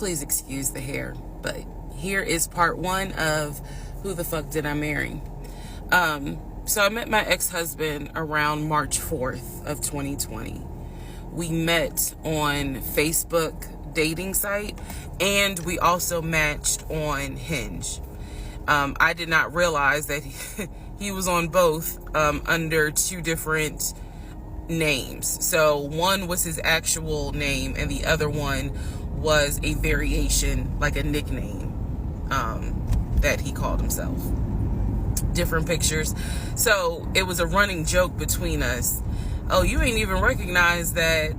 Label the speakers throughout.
Speaker 1: Please excuse the hair, but here is part one of Who the Fuck Did I Marry? So I met my ex-husband around March 4th of 2020. We met on Facebook dating site, and we also matched on Hinge. I did not realize that he was on both under two different names. So one was his actual name, and the other one was a variation, like a nickname that he called himself. Different pictures. So it was a running joke between us. Oh, you ain't even recognize that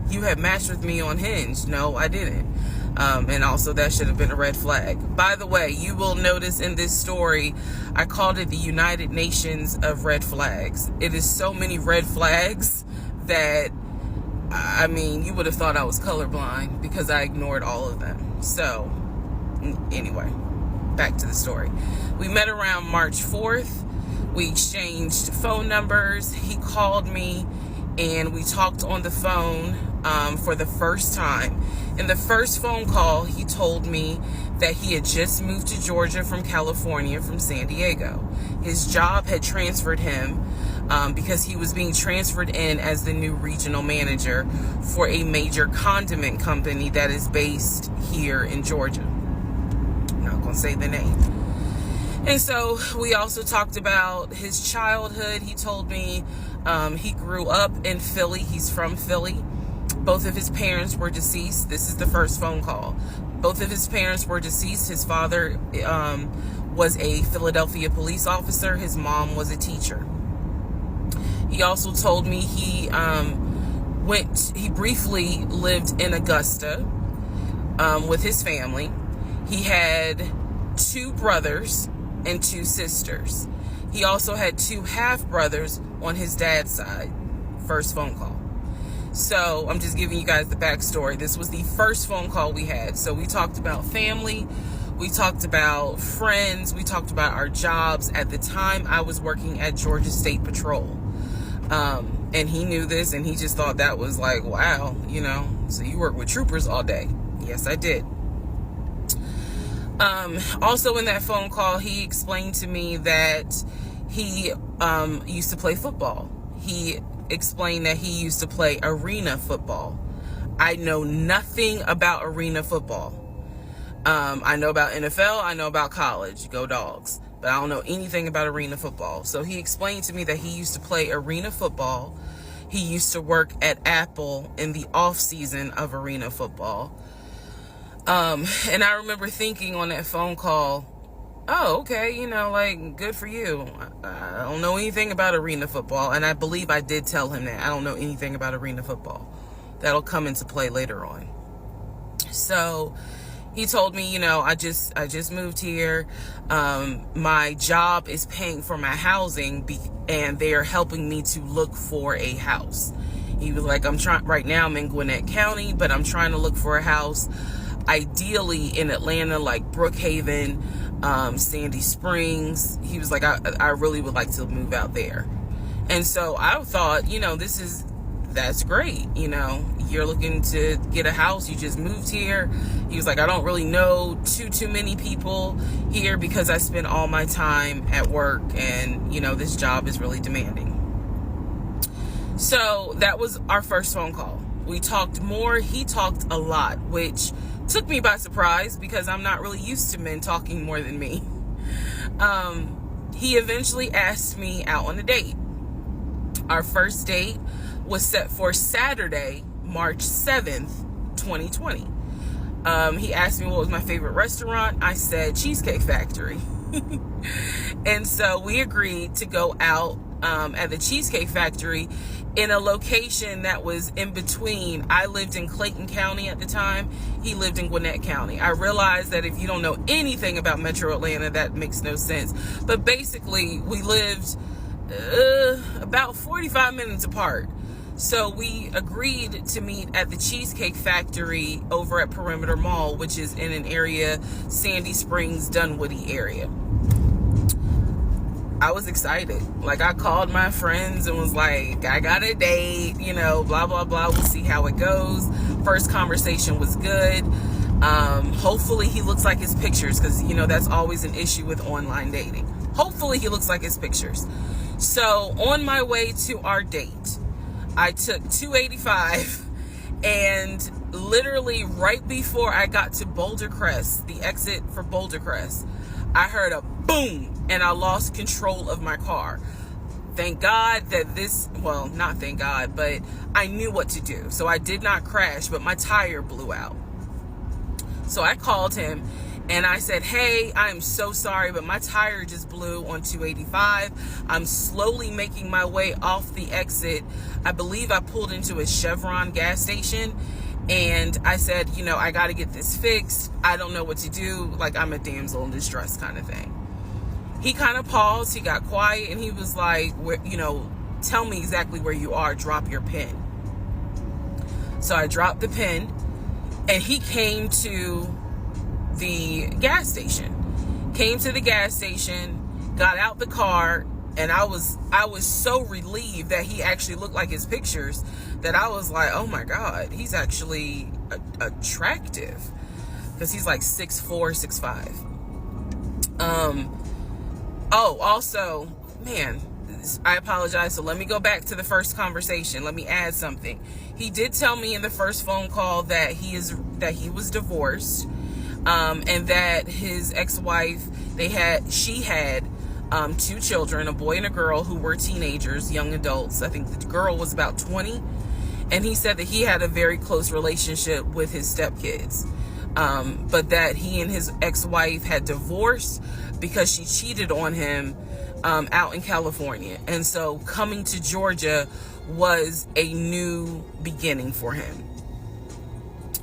Speaker 1: you had matched with me on Hinge. No, I didn't. And also that should have been a red flag. By the way, you will notice in this story, I called it the United Nations of red flags. It is so many red flags that, I mean, you would have thought I was colorblind because I ignored all of them. So anyway, back to the story. We met around March 4th. We exchanged phone numbers. He called me and we talked on the phone for the first time. In the first phone call, he told me that he had just moved to Georgia from California, from San Diego. His job had transferred him because he was being transferred in as the new regional manager for a major condiment company that is based here in Georgia. I'm not going to say the name. And so we also talked about his childhood. He told me he grew up in Philly. He's from Philly. Both of his parents were deceased. This is the first phone call. Both of his parents were deceased. His father was a Philadelphia police officer. His mom was a teacher. He also told me he briefly lived in Augusta with his family. He had 2 brothers and 2 sisters. He also had 2 half-brothers on his dad's side. First phone call. So I'm just giving you guys the backstory. This was the first phone call we had. So we talked about family. We talked about friends. We talked about our jobs. At the time, I was working at Georgia State Patrol. And he knew this, and he just thought that was like, wow, you know, so you work with troopers all day. Yes, I did. Also in that phone call, he explained to me that he used to play football. He explained that he used to play arena football. I know nothing about arena football. I know about NFL. I know about college. Go Dogs. But I don't know anything about arena football. So he explained to me that he used to play arena football. He used to work at Apple in the off season of arena football. And I remember thinking on that phone call, oh, okay, you know, like, good for you. I don't know anything about arena football. And I believe I did tell him that. I don't know anything about arena football. That'll come into play later on. So he told me, you know, I just moved here. My job is paying for my housing and they're helping me to look for a house. He was like, right now I'm in Gwinnett County, but I'm trying to look for a house. Ideally in Atlanta, like Brookhaven, Sandy Springs. He was like, I really would like to move out there. And so I thought, you know, that's great. You know, you're looking to get a house. You just moved here. He was like, I don't really know too many people here because I spend all my time at work and, you know, this job is really demanding. So that was our first phone call. We talked more. He talked a lot, which took me by surprise because I'm not really used to men talking more than me. He eventually asked me out on a date. Our first date was set for Saturday, March 7th, 2020. He asked me what was my favorite restaurant. I said Cheesecake Factory. And so we agreed to go out at the Cheesecake Factory in a location that was in between. I lived in Clayton County at the time. He lived in Gwinnett County. I realized that if you don't know anything about Metro Atlanta, that makes no sense. But basically, we lived about 45 minutes apart. So we agreed to meet at the Cheesecake Factory over at Perimeter Mall, which is in an area, Sandy Springs, Dunwoody area. I was excited. Like, I called my friends and was like, I got a date, you know, blah, blah, blah. We'll see how it goes. First conversation was good. Hopefully he looks like his pictures, because, you know, that's always an issue with online dating. Hopefully he looks like his pictures. So on my way to our date, I took 285, and literally right before I got to Boulder Crest, the exit for Boulder Crest, I heard a boom, and I lost control of my car. Thank God that well, not thank God, but I knew what to do. So I did not crash, but my tire blew out. So I called him and I said, hey, I'm so sorry, but my tire just blew on 285. I'm slowly making my way off the exit. I believe I pulled into a Chevron gas station, and I said, you know, I got to get this fixed. I don't know what to do. Like, I'm a damsel in distress kind of thing. He kind of paused. He got quiet, and he was like, you know, tell me exactly where you are. Drop your pin. So I dropped the pin, and he came to the gas station. Got out the car, and I was so relieved that he actually looked like his pictures, that I was like, oh my God, he's actually attractive, because he's like 6'4", 6'5". Oh, also, man, I apologize. So let me go back to the first conversation. Let me add something. He did tell me in the first phone call that he was divorced, and that his ex-wife, she had 2 children, a boy and a girl, who were teenagers, young adults. I think the girl was about 20, and he said that he had a very close relationship with his stepkids, but that he and his ex-wife had divorced because she cheated on him out in California. And so coming to Georgia was a new beginning for him.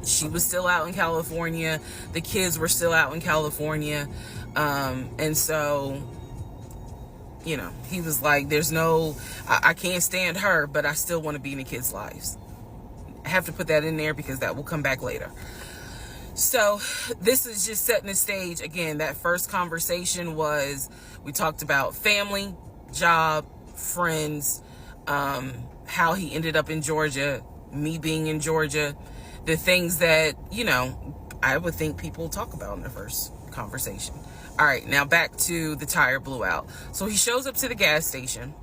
Speaker 1: She was still out in California. The kids were still out in California. And so, you know, he was like, I can't stand her, but I still want to be in the kids' lives. I have to put that in there because that will come back later. So this is just setting the stage. Again, that first conversation we talked about family, job, friends, how he ended up in Georgia, me being in Georgia, the things that, you know, I would think people talk about in the first conversation. All right, now back to the tire blew out. So he shows up to the gas station.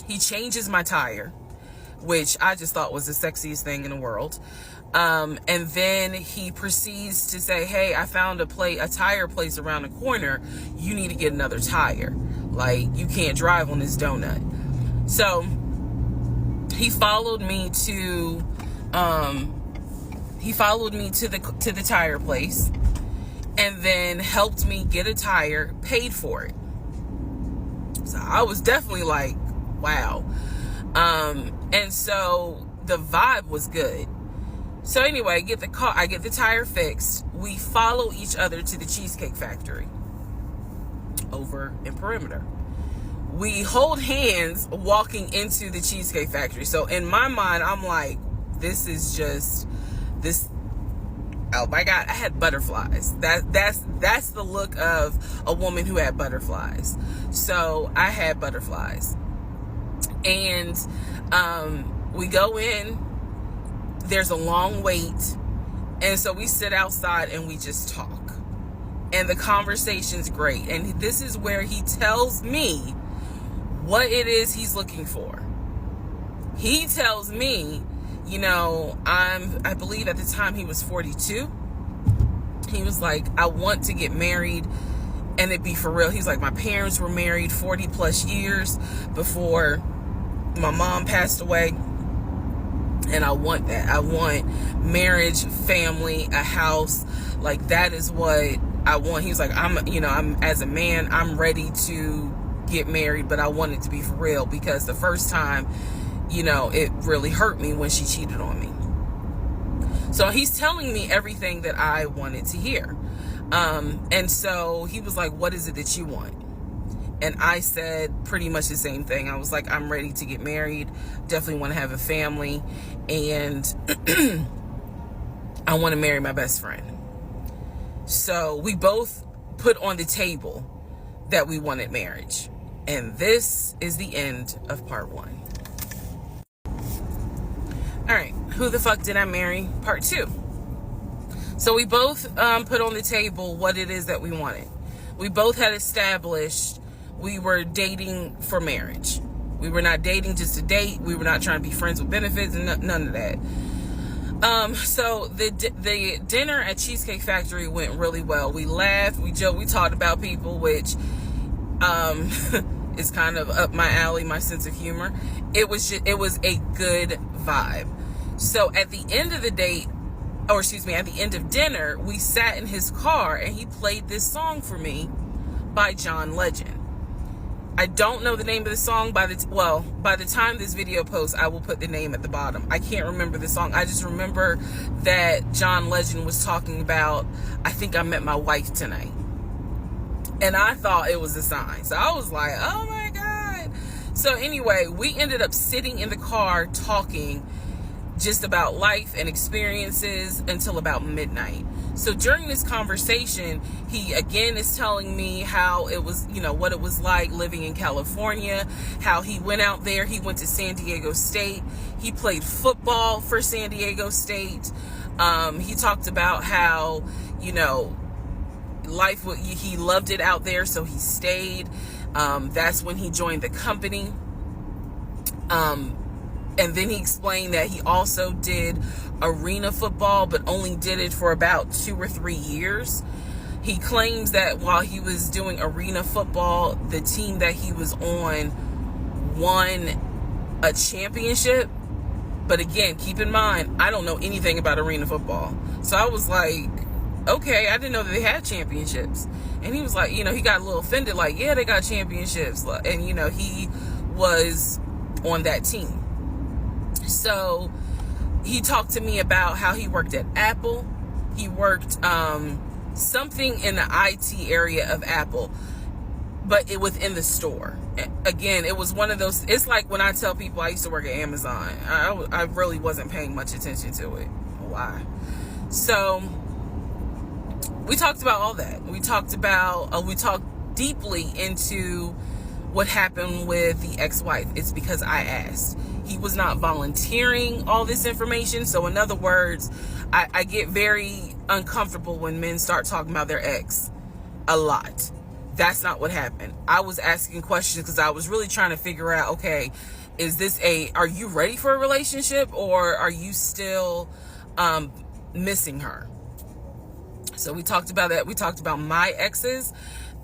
Speaker 1: He changes my tire, which I just thought was the sexiest thing in the world. And then he proceeds to say, hey, I found a tire place around the corner. You need to get another tire. Like, you can't drive on this donut. So he followed me to the tire place, and then helped me get a tire, paid for it. So I was definitely like, wow. And so the vibe was good. So anyway, I get the tire fixed. We follow each other to the Cheesecake Factory over in Perimeter. We hold hands walking into the Cheesecake Factory. So in my mind, I'm like, this. Oh my God, I had butterflies. That's the look of a woman who had butterflies. So I had butterflies. And we go in. There's a long wait, and so we sit outside and we just talk, and the conversation's great. And this is where he tells me what it is he's looking for. He tells me, you know, I believe at the time he was 42. He was like, I want to get married and it be for real. He's like, my parents were married 40 plus years before my mom passed away. And I want that. I want marriage, family, a house. Like, that is what I want. He was like, I'm as a man, I'm ready to get married, but I want it to be for real, because the first time, you know, it really hurt me when she cheated on me. So he's telling me everything that I wanted to hear. And so he was like, what is it that you want? And I said pretty much the same thing. I was like, I'm ready to get married. Definitely want to have a family. And I want to marry my best friend. So we both put on the table that we wanted marriage. And this is the end of part 1. All right, Who the Fuck Did I Marry? Part 2. So we both put on the table what it is that we wanted. We both had established we were dating for marriage. We were not dating just to date. We were not trying to be friends with benefits and none of that. So the dinner at Cheesecake Factory went really well. We laughed, we joked, we talked about people, which is kind of up my alley, my sense of humor. It was a good vibe. So at the end of the date, at the end of dinner, we sat in his car and he played this song for me by John Legend. I don't know the name of the song. By the time this video posts, I will put the name at the bottom. I can't remember the song. I just remember that John Legend was talking about, I think I met my wife tonight. And I thought it was a sign. So I was like, oh my God. So anyway, we ended up sitting in the car talking just about life and experiences until about midnight. So during this conversation, he again is telling me how it was, what it was like living in California, how he went out there, he went to San Diego State, he played football for San Diego State. He talked about how, life, he loved it out there, so he stayed. That's when he joined the company. And then he explained that he also did arena football, but only did it for about 2 or 3 years. He claims that while he was doing arena football, the team that he was on won a championship. But again, keep in mind, I don't know anything about arena football. So I was like, okay, I didn't know that they had championships. And he was like, he got a little offended, like, yeah, they got championships. And, he was on that team. So he talked to me about how he worked at Apple. He worked something in the IT area of Apple, but it within the store. Again, it was one of those, it's like when I tell people I used to work at Amazon. I really wasn't paying much attention to it. Why? So we talked about all that. We talked deeply into what happened with the ex-wife. It's because I asked. He was not volunteering all this information. So in other words, I get very uncomfortable when men start talking about their ex a lot. That's not what happened. I was asking questions because I was really trying to figure out, okay, are you ready for a relationship, or are you still missing her? So we talked about that. We talked about my exes.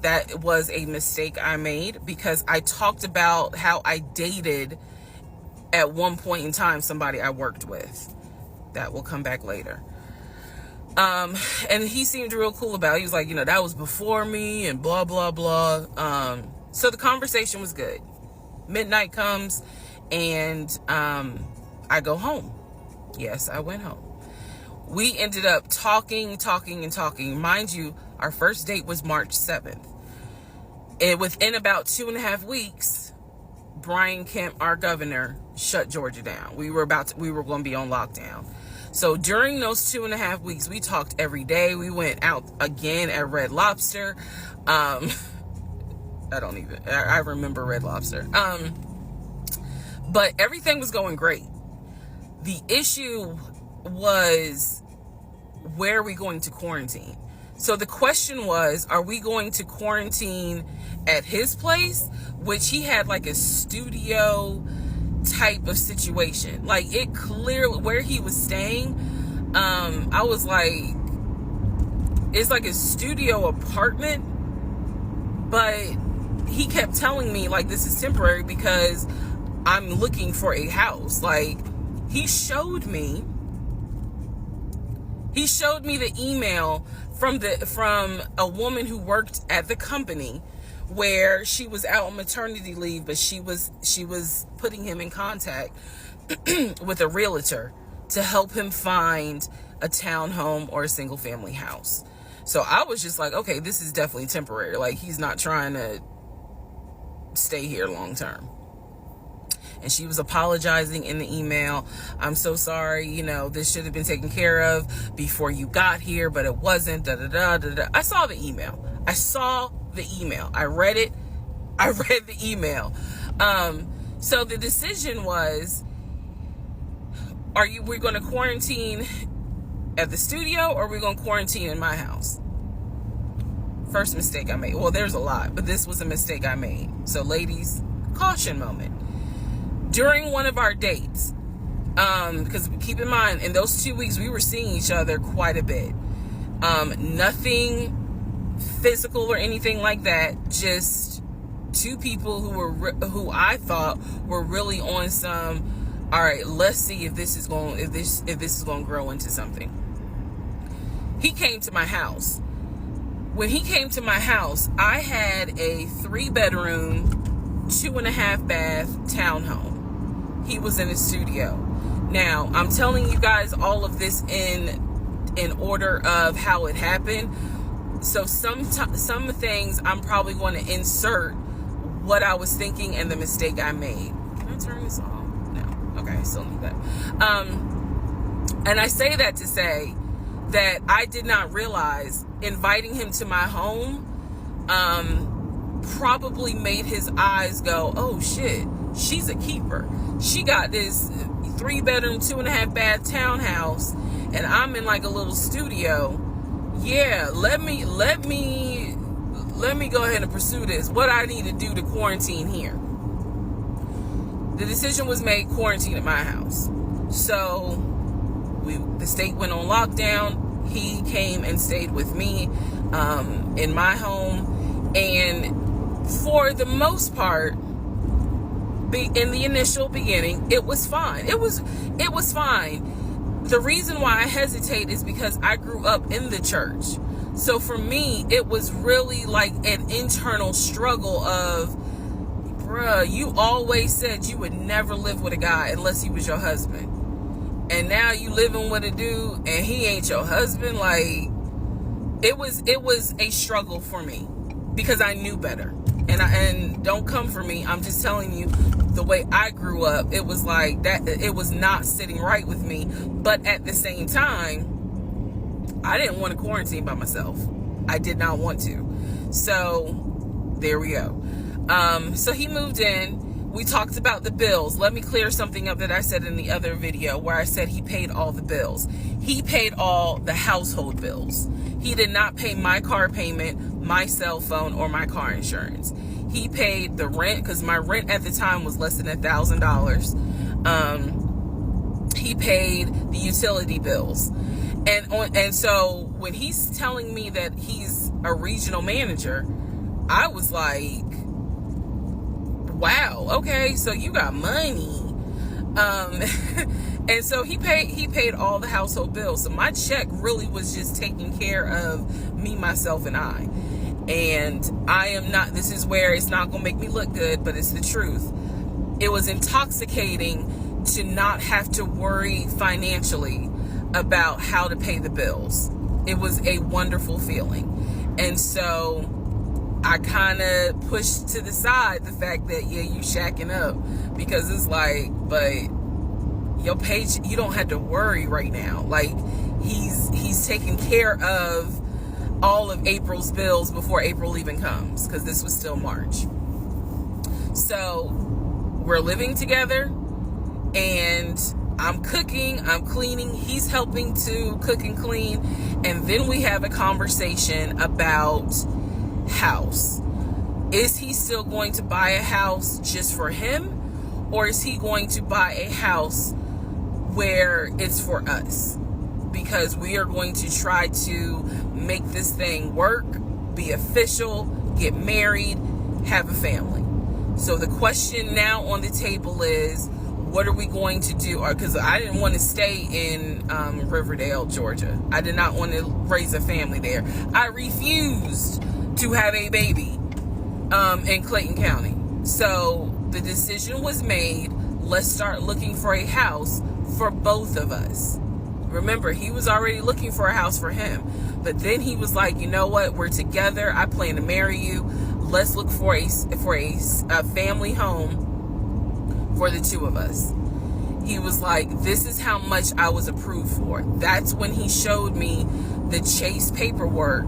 Speaker 1: That was a mistake I made because I talked about how I dated at one point in time somebody I worked with. That will come back later. And he seemed real cool about it. He was like, that was before me and blah, blah, blah. So the conversation was good. Midnight comes and I go home. Yes, I went home. We ended up talking. Mind you, our first date was March 7th. And within about 2.5 weeks, Brian Kemp, our governor, shut Georgia down. We were going to be on lockdown. So during those 2.5 weeks, we talked every day. We went out again at Red Lobster. I remember Red Lobster. But everything was going great. The issue was, where are we going to quarantine? So the question was, are we going to quarantine at his place, which he had like a studio type of situation. Like, it clearly, where he was staying, I was like, it's like a studio apartment, but he kept telling me like, this is temporary because I'm looking for a house. Like, he showed me the email from a woman who worked at the company where she was out on maternity leave, but she was putting him in contact with a realtor to help him find a townhome or a single family house. So I was just like, okay, this is definitely temporary. Like, he's not trying to stay here long term. And she was apologizing in the email. I'm so sorry, this should have been taken care of before you got here, but it wasn't, I saw the email. I read it. I read the email. So the decision was, we're going to quarantine at the studio, or we're going to quarantine in my house? First mistake I made. Well, there's a lot, but this was a mistake I made. So ladies, caution moment. During one of our dates, because keep in mind, in those 2 weeks, we were seeing each other quite a bit. Nothing physical or anything like that. Just two people who I thought were really on some, all right, let's see if this is going to grow into something. He came to my house. When he came to my house, I had a 3-bedroom, 2.5-bath townhome. He was in the studio. Now, I'm telling you guys all of this in order of how it happened. So some things I'm probably going to insert what I was thinking and the mistake I made. Can I turn this off? No. Okay, I still need that. And I say that to say that I did not realize inviting him to my home probably made his eyes go, oh shit, she's a keeper. She got this 3-bedroom, 2.5-bath townhouse, and I'm in like a little studio. Yeah, let me go ahead and pursue this. What I need to do to quarantine here. The decision was made, quarantine at my house. So the state went on lockdown. He came and stayed with me in my home, and for the most part, in the initial beginning, it was fine. It was fine. The reason why I hesitate is because I grew up in the church. So for me, it was really like an internal struggle of, bruh, you always said you would never live with a guy unless he was your husband. And now you living with a dude and he ain't your husband. Like, it was a struggle for me because I knew better. And don't come for me. I'm just telling you the way I grew up. It was like that. It was not sitting right with me. But at the same time, I didn't want to quarantine by myself. I did not want to. So there we go. So he moved in. We talked about the bills. Let me clear something up that I said in the other video where I said he paid all the bills. He paid all the household bills. He did not pay my car payment, my cell phone, or my car insurance. He paid the rent, because my rent at the time was less than $1,000. He paid the utility bills. And so when he's telling me that he's a regional manager, I was like, wow, okay, so you got money. And so he paid all the household bills. So my check really was just taking care of me, myself, and I. And I am not, this is where it's not going to make me look good, but it's the truth. It was intoxicating to not have to worry financially about how to pay the bills. It was a wonderful feeling. And so I kind of pushed to the side the fact that, yeah, you shacking up, because it's like, but your paycheck, you don't have to worry right now. Like, he's taking care of all of April's bills before April even comes, because this was still March. So we're living together, and I'm cooking, I'm cleaning, he's helping to cook and clean, and then we have a conversation about house. Is he still going to buy a house just for him, or is he going to buy a house where it's for us? Because we are going to try to make this thing work, be official, get married, have a family. So the question now on the table is, what are we going to do? Because I didn't want to stay in Riverdale, Georgia. I did not want to raise a family there. I refused to have a baby in Clayton County. So the decision was made, let's start looking for a house for both of us. Remember, he was already looking for a house for him, but then he was like, you know what, we're together, I plan to marry you, let's look for a family home for the two of us. He was like, this is how much I was approved for. That's when he showed me the Chase paperwork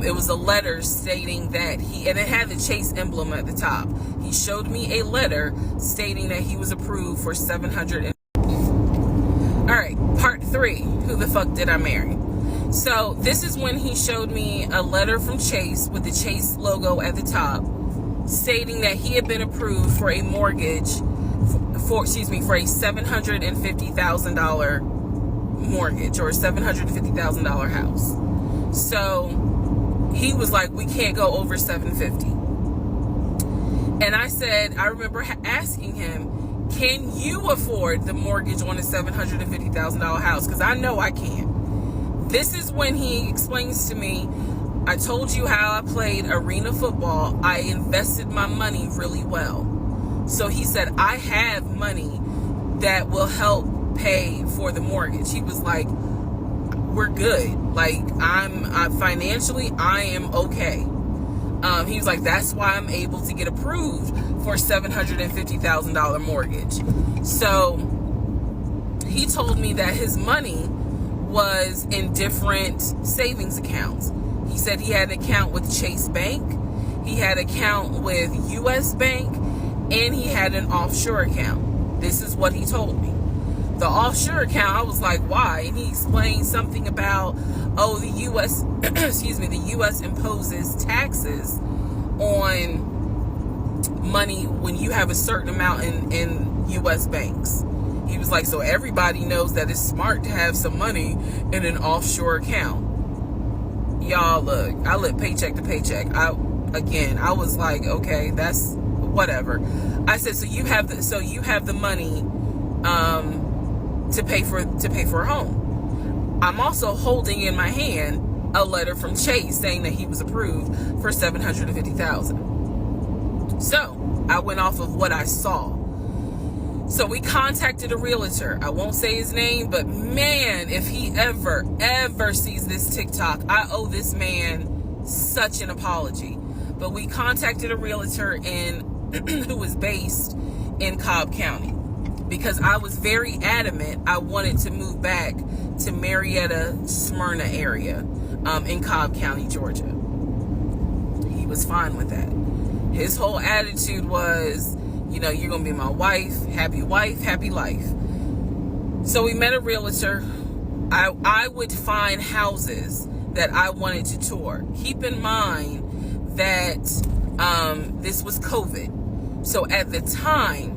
Speaker 1: It was a letter stating that and it had the Chase emblem at the top. He showed me a letter stating that he was approved for 700. All right, part 3, who the fuck did I marry? So this is when he showed me a letter from Chase with the Chase logo at the top, stating that he had been approved for a mortgage for a $750,000 mortgage, or a $750,000 house. So he was like, we can't go over 750. And I said, I remember asking him, can you afford the mortgage on a $750,000 house? Because I know I can't. This is when he explains to me, I told you how I played arena football. I invested my money really well. So he said, I have money that will help pay for the mortgage. He was like, we're good. Like, I'm financially, I am okay. He was like, that's why I'm able to get approved for a $750,000 mortgage. So he told me that his money was in different savings accounts. He said he had an account with Chase Bank, he had an account with US Bank, and he had an offshore account. This is what he told me. The offshore account, I was like, why? And he explained something about, the U.S. the U.S. imposes taxes on money when you have a certain amount in U.S. banks. He was like, so everybody knows that it's smart to have some money in an offshore account. Y'all, look, I live paycheck to paycheck. I was like, okay, that's whatever. I said, so you have the money to pay for a home. I'm also holding in my hand a letter from Chase saying that he was approved for $750,000. So I went off of what I saw. So we contacted a realtor. I won't say his name, but man, if he ever sees this TikTok, I owe this man such an apology. But we contacted a realtor who was based in Cobb County, because I was very adamant I wanted to move back to Marietta, Smyrna area in Cobb County, Georgia. He was fine with that. His whole attitude was, you're going to be my wife, happy life. So we met a realtor. I would find houses that I wanted to tour. Keep in mind that this was COVID. So at the time,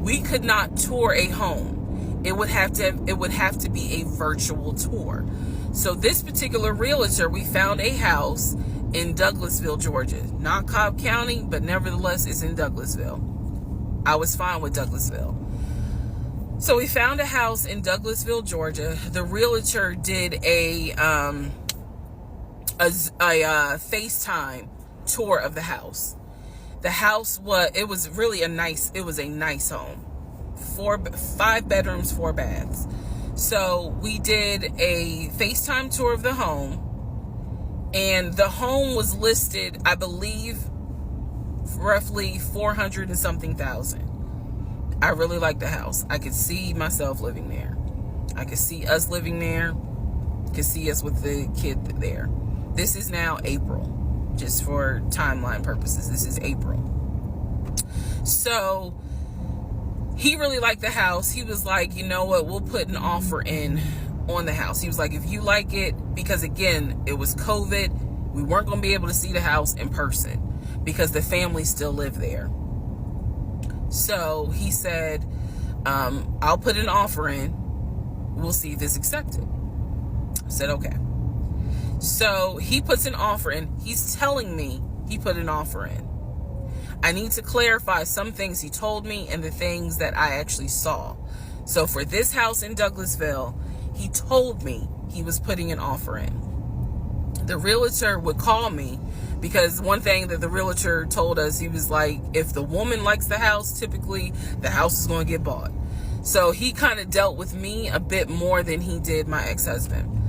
Speaker 1: we could not tour a home. It would have to be a virtual tour. So this particular realtor, we found a house in Douglasville, Georgia. Not Cobb County, but nevertheless, it's in Douglasville. I was fine with Douglasville. So we found a house in Douglasville, Georgia. The realtor did a FaceTime tour of the house. The house was a nice home. 5 bedrooms, 4 baths. So we did a FaceTime tour of the home, and the home was listed, I believe, roughly 400 and something thousand. I really liked the house. I could see myself living there. I could see us living there. Could see us with the kid there. This is now April, just for timeline purposes. This is April. So he really liked the house. He was like, you know what, we'll put an offer in on the house. He was like, if you like it, because again, it was COVID, we weren't going to be able to see the house in person because the family still lived there. So he said, I'll put an offer in. We'll see if it's accepted. I said, okay. So he puts an offer in. He's telling me he put an offer in. I need to clarify some things he told me and the things that I actually saw. So for this house in Douglasville, he told me he was putting an offer in. The realtor would call me, because one thing that the realtor told us, he was like, if the woman likes the house, typically the house is going to get bought. So he kind of dealt with me a bit more than he did my ex-husband.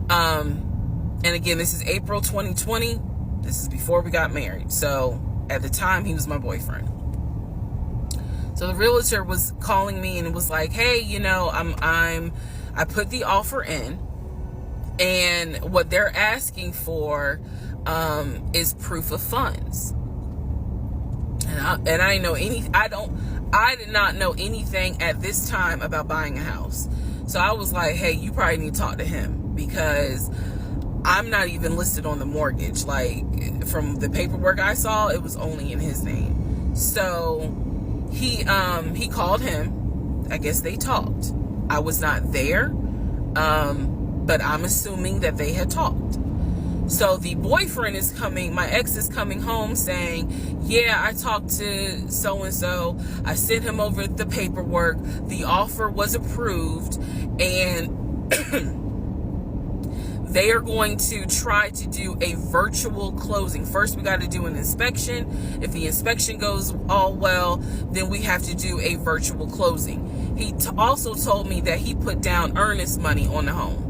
Speaker 1: And again, this is April 2020. This is before we got married. So at the time, he was my boyfriend. So the realtor was calling me and it was like, hey, I put the offer in. And what they're asking for is proof of funds. And I did not know anything at this time about buying a house. So I was like, hey, you probably need to talk to him, because I'm not even listed on the mortgage. Like, from the paperwork I saw, it was only in his name. So he called him. I guess they talked. I was not there, but I'm assuming that they had talked. So the boyfriend is coming, my ex is coming home saying, yeah, I talked to so-and-so. I sent him over the paperwork. The offer was approved, and they are going to try to do a virtual closing. First, we got to do an inspection. If the inspection goes all well, then we have to do a virtual closing. He also told me that he put down earnest money on the home.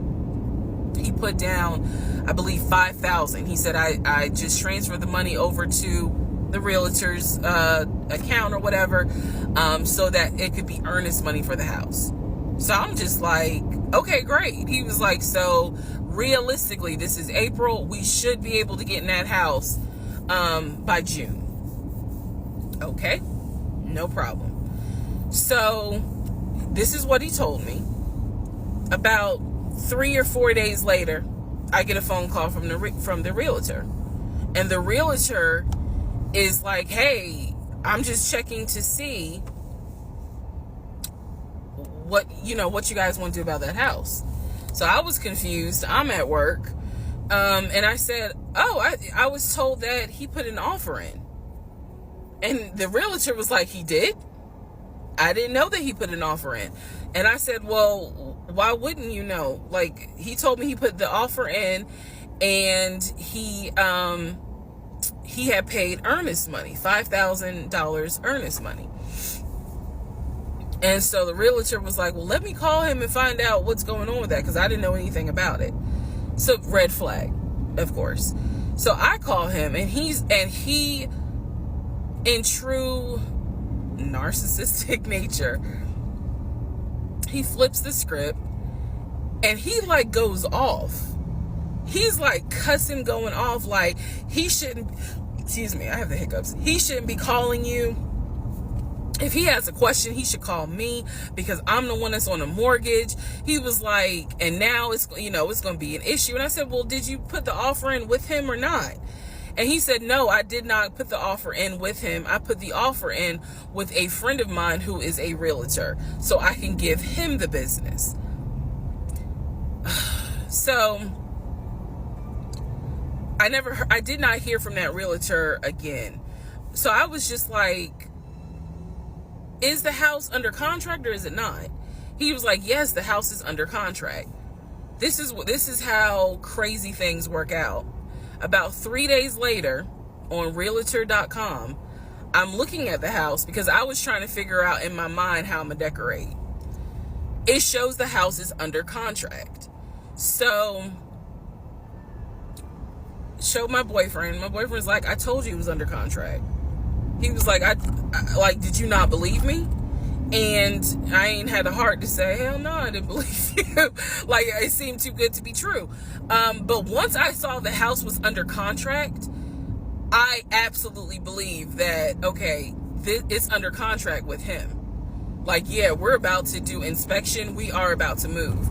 Speaker 1: He put down, I believe, $5,000. He said, I just transferred the money over to the realtor's account or whatever, so that it could be earnest money for the house. So I'm just like, okay, great. He was like, so realistically, this is April. We should be able to get in that house by June. Okay, no problem. So this is what he told me. About 3 or 4 days later, I get a phone call from the realtor, and the realtor is like, hey, I'm just checking to see what you guys want to do about that house. So I was confused. I'm at work, and I said, oh, I was told that he put an offer in. And the realtor was like, he did? I didn't know that he put an offer in. And I said, well, why wouldn't you know? Like, he told me he put the offer in, and he had paid earnest money, $5,000 earnest money. And so the realtor was like, well, let me call him and find out what's going on with that, because I didn't know anything about it. So red flag, of course. So I call him, and he in true narcissistic nature, he flips the script, and he like goes off. He's like cussing, going off, like he shouldn't, excuse me, I have the hiccups. He shouldn't be calling you. If he has a question, he should call me, because I'm the one that's on a mortgage. He was like, and now it's going to be an issue. And I said, well, did you put the offer in with him or not? And he said, no, I did not put the offer in with him. I put the offer in with a friend of mine who is a realtor, so I can give him the business. So I did not hear from that realtor again. So I was just like, is the house under contract or is it not? He was like, yes, the house is under contract. This is how crazy things work out. About 3 days later, on realtor.com, I'm looking at the house because I was trying to figure out in my mind how I'm gonna decorate. It shows the house is under contract. So, showed my boyfriend. My boyfriend's like, I told you it was under contract. He was like, I did you not believe me? And I ain't had the heart to say, hell no, I didn't believe you. Like, it seemed too good to be true. But once I saw the house was under contract, I absolutely believe that, okay, it's under contract with him. Like, yeah, we're about to do inspection. We are about to move.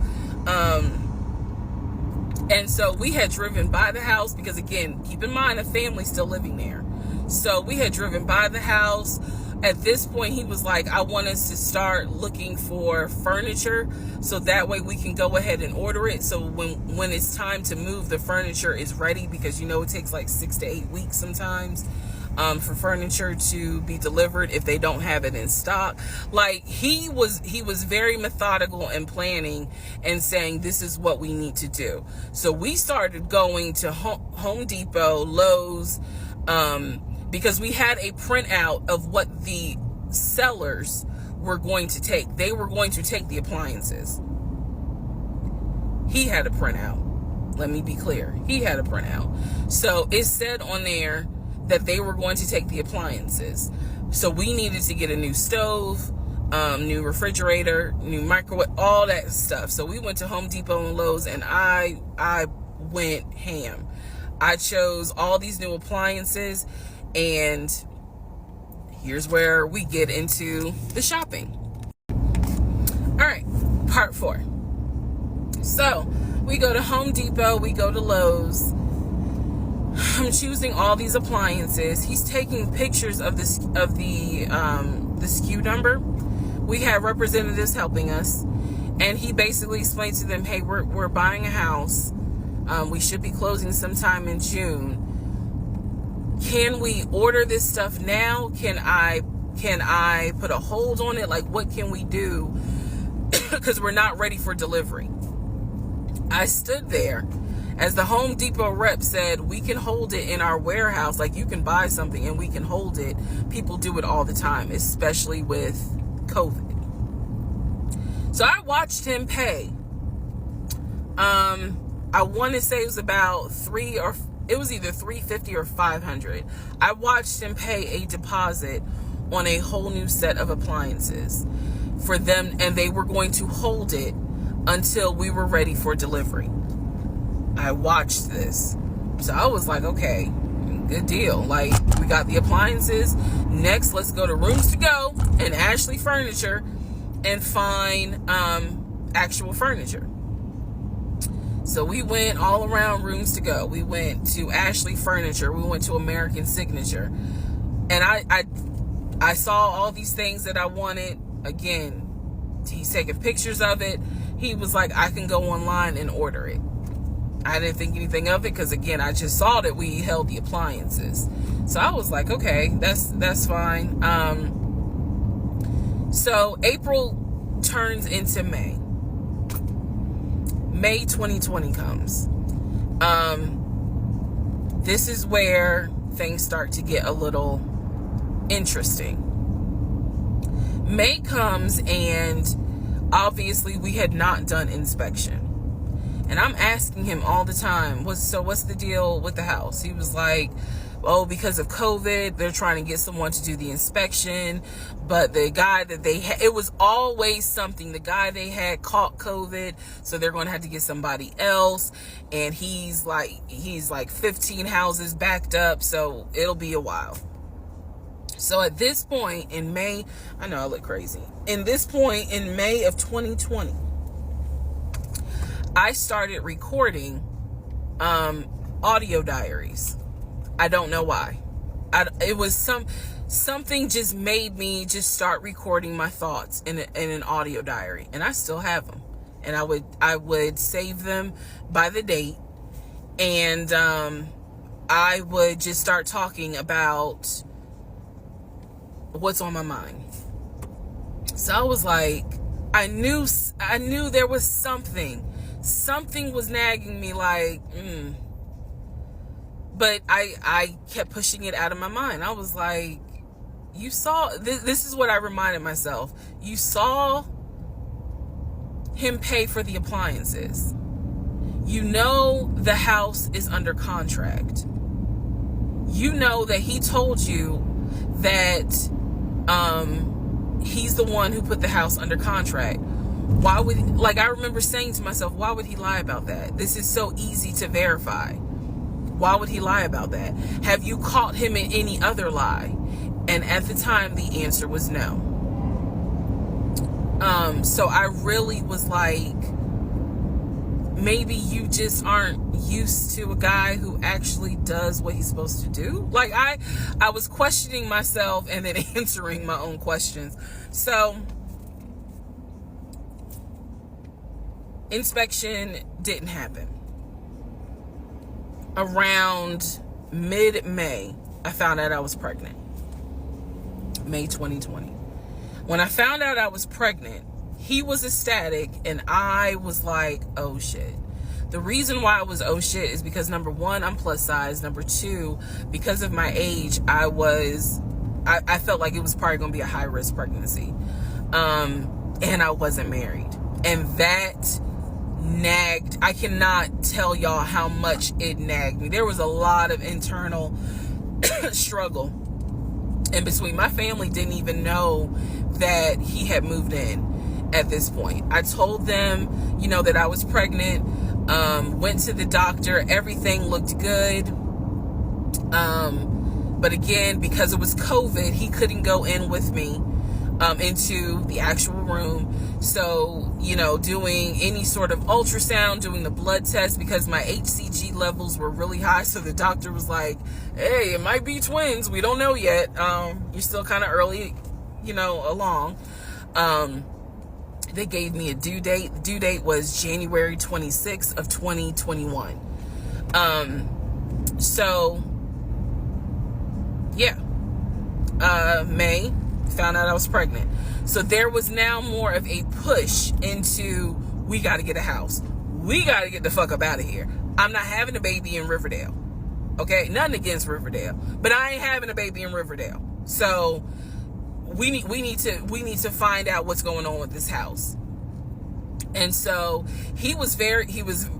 Speaker 1: And so we had driven by the house because, again, keep in mind, a family's still living there. So we had driven by the house. At this point, he was like, I want us to start looking for furniture so that way we can go ahead and order it. So when it's time to move, the furniture is ready, because it takes like 6 to 8 weeks sometimes for furniture to be delivered if they don't have it in stock. Like, he was very methodical and planning and saying, this is what we need to do. So we started going to Home Depot, Lowe's, because we had a printout of what the sellers were going to take. They were going to take the appliances. He had a printout. Let me be clear. He had a printout. So it said on there that they were going to take the appliances. So we needed to get a new stove. new refrigerator, new microwave, all that stuff. So we went to Home Depot and Lowe's, and I went ham. I chose all these new appliances, and here's where we get into the shopping. All right, part 4. So we go to Home Depot, we go to Lowe's. I'm choosing all these appliances. He's taking pictures of the SKU number. We have representatives helping us, and he basically explained to them, hey, we're buying a house. We should be closing sometime in June. Can we order this stuff now? Can I put a hold on it? Like, what can we do? Because we're not ready for delivery. I stood there as the Home Depot rep said, we can hold it in our warehouse. Like, you can buy something and we can hold it. People do it all the time, especially with COVID. So I watched him pay. I want to say it was about it was either $350 or $500. I watched him pay a deposit on a whole new set of appliances for them, and they were going to hold it until we were ready for delivery. I watched this. So I was like, okay, good deal. Like, we got the appliances. Next, let's go to Rooms to Go and Ashley Furniture and find actual furniture. So we went all around Rooms to Go. We went to Ashley Furniture. We went to American Signature. And I saw all these things that I wanted. Again, he's taking pictures of it. He was like, I can go online and order it. I didn't think anything of it because, again, I just saw that we held the appliances. So I was like, okay, that's fine. So April turns into May. May 2020 comes. This is where things start to get a little interesting. May comes, and obviously we had not done inspection. And I'm asking him all the time, what's the deal with the house? He was like, oh, because of COVID, they're trying to get someone to do the inspection. But the guy that they had, it was always something. The guy they had caught COVID, so they're going to have to get somebody else. And he's like 15 houses backed up, so it'll be a while. So at this point in May, I know I look crazy. In this point in May of 2020, I started recording audio diaries. I don't know why. It was something just made me just start recording my thoughts in an audio diary, and I still have them. And I would save them by the date, and I would just start talking about what's on my mind. So I was like, I knew there was something was nagging me, like, but I kept pushing it out of my mind. I was like, you saw, this is what I reminded myself. You saw him pay for the appliances. You know the house is under contract. You know that he told you that he's the one who put the house under contract. Why would, like, I remember saying to myself, why would he lie about that? This is so easy to verify. Why would he lie about that? Have you caught him in any other lie? And at the time, the answer was no. So I really was like, maybe you just aren't used to a guy who actually does what he's supposed to do. Like, I was questioning myself and then answering my own questions. So inspection didn't happen. Around mid-May, I found out I was pregnant. May 2020. When I found out I was pregnant, he was ecstatic, and I was like, oh shit. The reason why I was oh shit is because, number one, I'm plus size. Number two, because of my age, I felt like it was probably going to be a high-risk pregnancy. And I wasn't married. And that nagged. I cannot tell y'all how much it nagged me. There was a lot of internal struggle in between. My family didn't even know that he had moved in at this point. I told them, you know, that I was pregnant, went to the doctor, everything looked good. But again, because it was COVID, he couldn't go in with me into the actual room. So, you know, doing any sort of ultrasound, doing the blood test, because my HCG levels were really high. So the doctor was like, hey, it might be twins. We don't know yet. You're still kind of early, you know, along. They gave me a due date. The due date was January 26th of 2021. So, yeah. May, found out I was pregnant. So there was now more of a push into, we got to get a house. We got to get the fuck up out of here. I'm not having a baby in Riverdale. Okay? Nothing against Riverdale, but I ain't having a baby in Riverdale. So we need to find out what's going on with this house. And so he was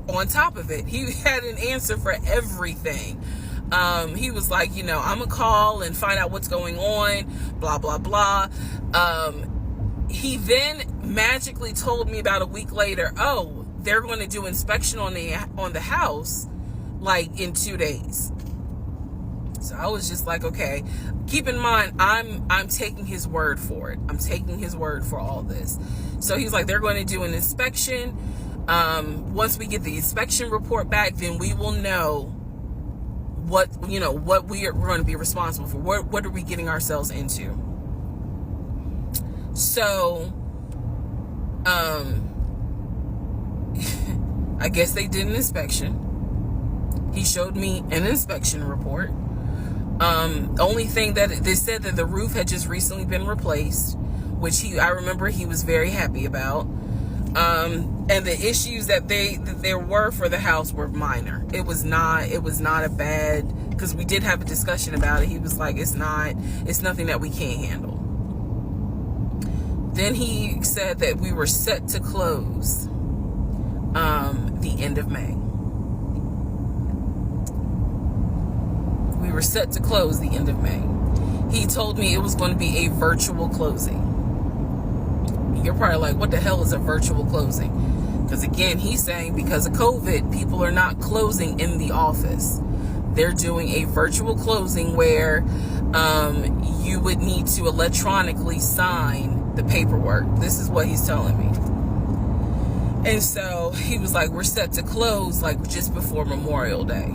Speaker 1: on top of it. He had an answer for everything. He was like, you know, I'm gonna call and find out what's going on, blah, blah, blah. He then magically told me about a week later, oh, they're going to do inspection on the house like in 2 days. So I was just like, okay, keep in mind, I'm taking his word for it. I'm taking his word for all this. So he's like, they're going to do an inspection. Once we get the inspection report back, then we will know what we are going to be responsible for. What are we getting ourselves into? So, I guess they did an inspection. He showed me an inspection report. Only thing that they said that the roof had just recently been replaced, which I remember he was very happy about. And the issues that there were for the house were minor. It was not a bad, because we did have a discussion about it. He was like, it's nothing that we can't handle. Then he said that we were set to close the end of May. We were set to close the end of May. He told me it was going to be a virtual closing. You're probably like, what the hell is a virtual closing? Because again, he's saying because of COVID, people are not closing in the office. They're doing a virtual closing where you would need to electronically sign the paperwork. This is what he's telling me. And so he was like, we're set to close like just before Memorial Day.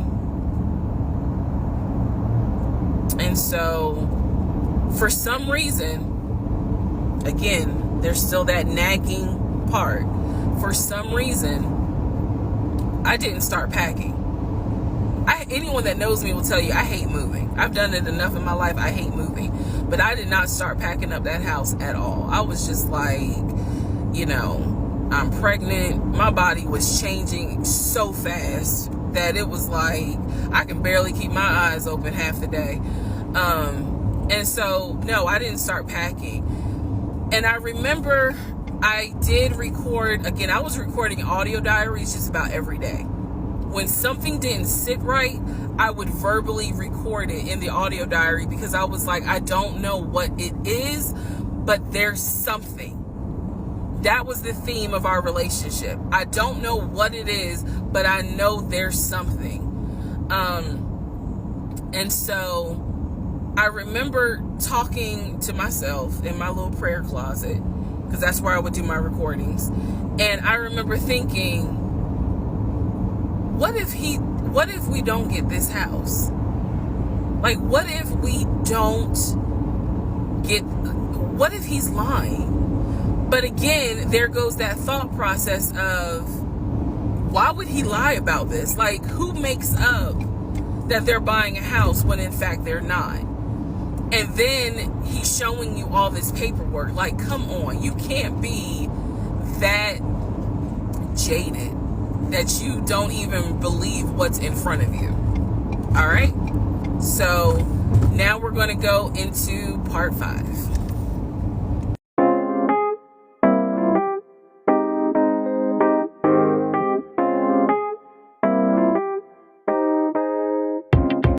Speaker 1: And so for some reason, again, there's still that nagging part. For some reason, I didn't start packing. Anyone that knows me will tell you I hate moving. I've done it enough in my life. I hate moving. But I did not start packing up that house at all. I was just like, you know, I'm pregnant. My body was changing so fast that it was like I can barely keep my eyes open half the day. And so, no, I didn't start packing. And I remember I did record, again, I was recording audio diaries just about every day. When something didn't sit right, I would verbally record it in the audio diary because I was like, I don't know what it is, but there's something. That was the theme of our relationship. I don't know what it is, but I know there's something. And so I remember talking to myself in my little prayer closet, because that's where I would do my recordings. And I remember thinking, what if we don't get this house? Like, what if he's lying? But again, there goes that thought process of, why would he lie about this? Like, who makes up that they're buying a house when in fact they're not? And then he's showing you all this paperwork. Like, come on, you can't be that jaded that you don't even believe what's in front of you. All right. So now we're going to go into part 5.